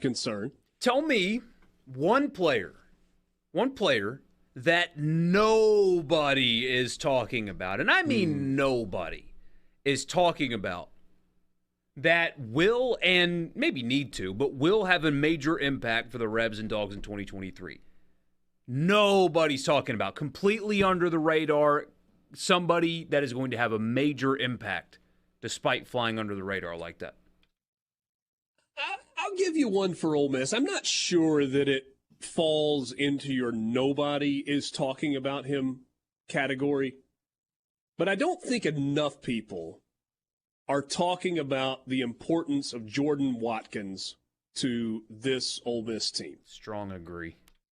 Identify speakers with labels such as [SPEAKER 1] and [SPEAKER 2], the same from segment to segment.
[SPEAKER 1] concern.
[SPEAKER 2] Tell me one player that nobody is talking about, and I mean nobody is talking about, that will, and maybe need to, but will have a major impact for the Rebs and Dogs in 2023. Nobody's talking about. Completely under the radar, somebody that is going to have a major impact despite flying under the radar like that.
[SPEAKER 1] I'll give you one for Ole Miss. I'm not sure that it falls into your nobody is talking about him category, but I don't think enough people are talking about the importance of Jordan Watkins to this Ole Miss team.
[SPEAKER 2] Strong agree.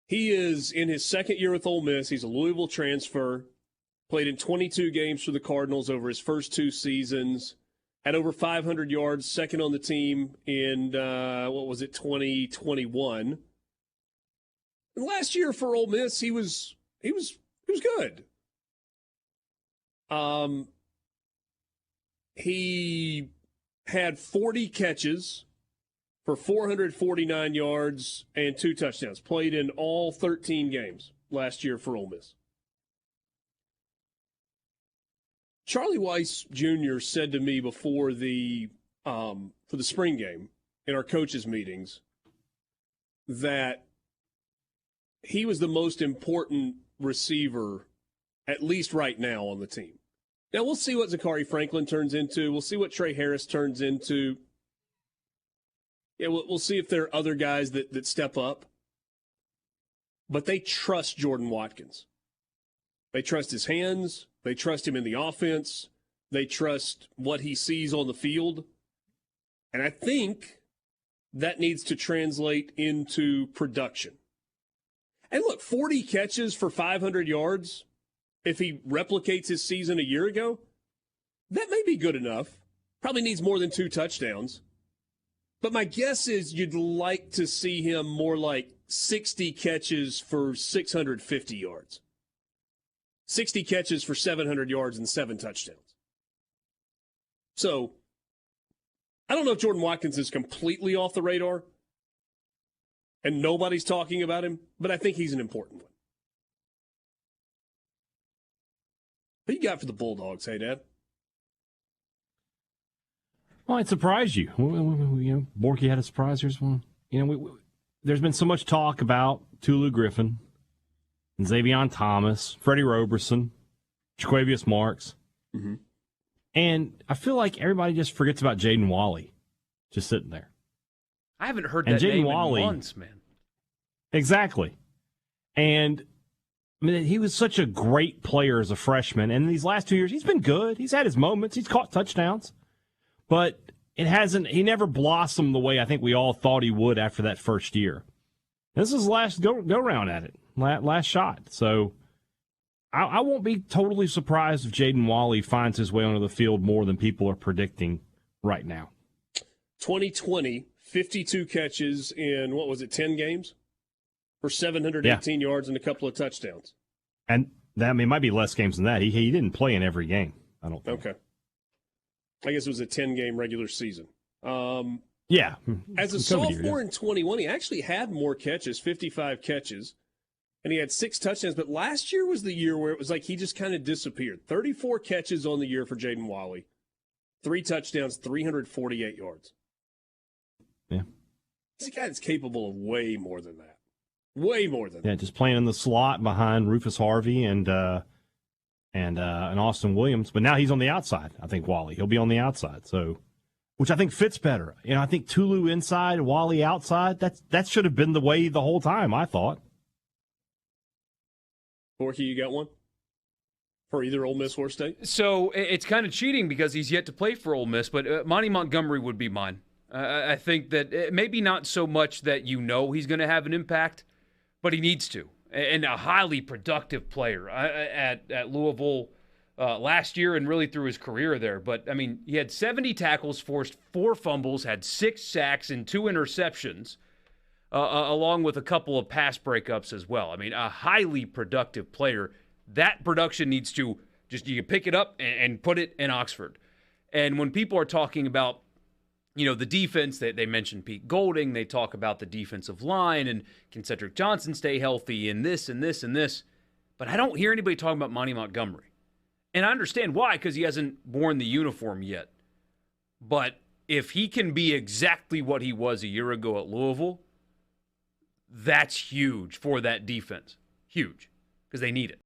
[SPEAKER 1] He is in his second year with Ole Miss. He's a Louisville transfer, played in 22 games for the Cardinals over his first 2 seasons, had over 500 yards, second on the team in, 2021. And last year for Ole Miss, he was good. He had 40 catches for 449 yards and 2 touchdowns. Played in all 13 games last year for Ole Miss. Charlie Weiss Jr. said to me before for the spring game in our coaches' meetings that he was the most important receiver, at least right now, on the team. Now, we'll see what Zachary Franklin turns into. We'll see what Trey Harris turns into. Yeah, we'll see if there are other guys that step up. But they trust Jordan Watkins. They trust his hands. They trust him in the offense. They trust what he sees on the field. And I think that needs to translate into production. And look, 40 catches for 500 yards, if he replicates his season a year ago, that may be good enough. Probably needs more than 2 touchdowns. But my guess is you'd like to see him more like 60 catches for 650 yards. 60 catches for 700 yards and 7 touchdowns. So, I don't know if Jordan Watkins is completely off the radar and nobody's talking about him, but I think he's an important one. What you got for the Bulldogs, hey, Dad?
[SPEAKER 3] Well, it surprised you. Borky had a surprise. Here's one. There's been so much talk about Tulu Griffin, and Xavion Thomas, Freddie Roberson, Jaquavius Marks.
[SPEAKER 1] Mm-hmm.
[SPEAKER 3] And I feel like everybody just forgets about Jaden Walley just sitting there.
[SPEAKER 2] I haven't heard that name in months, man.
[SPEAKER 3] Exactly. And I mean, he was such a great player as a freshman. And in these last 2 years, he's been good. He's had his moments. He's caught touchdowns. But he never blossomed the way I think we all thought he would after that first year. This is his last go round at it, last shot. So I won't be totally surprised if Jaden Walley finds his way onto the field more than people are predicting right now.
[SPEAKER 1] 2020, 52 catches in, 10 games? For 718 yards and a couple of touchdowns.
[SPEAKER 3] And that, it might be less games than that. He didn't play in every game, I don't think.
[SPEAKER 1] Okay. I guess it was a 10-game regular season.
[SPEAKER 3] Yeah.
[SPEAKER 1] As a sophomore in 21, he actually had more catches, 55 catches, and he had 6 touchdowns. But last year was the year where it was like he just kind of disappeared. 34 catches on the year for Jaden Walley, 3 touchdowns, 348 yards.
[SPEAKER 3] Yeah.
[SPEAKER 1] He's a guy that's capable of way more than that. Way more than that.
[SPEAKER 3] Yeah, just playing in the slot behind Rufus Harvey and Austin Williams. But now he's on the outside, I think, Walley. He'll be on the outside, so which I think fits better. I think Tulu inside, Walley outside, that should have been the way the whole time, I thought.
[SPEAKER 1] Borky, you got one? For either Ole Miss or State?
[SPEAKER 2] So it's kind of cheating because he's yet to play for Ole Miss, but Monty Montgomery would be mine. I think that maybe not so much that he's going to have an impact, but he needs to. And a highly productive player at Louisville last year and really through his career there. But, I mean, he had 70 tackles, forced 4 fumbles, had 6 sacks and 2 interceptions, along with a couple of pass breakups as well. I mean, a highly productive player. That production needs to you can pick it up and put it in Oxford. And when people are talking about the defense, they mentioned Pete Golding. They talk about the defensive line and can Cedric Johnson stay healthy and this and this and this. But I don't hear anybody talking about Monty Montgomery. And I understand why, because he hasn't worn the uniform yet. But if he can be exactly what he was a year ago at Louisville, that's huge for that defense. Huge, because they need it.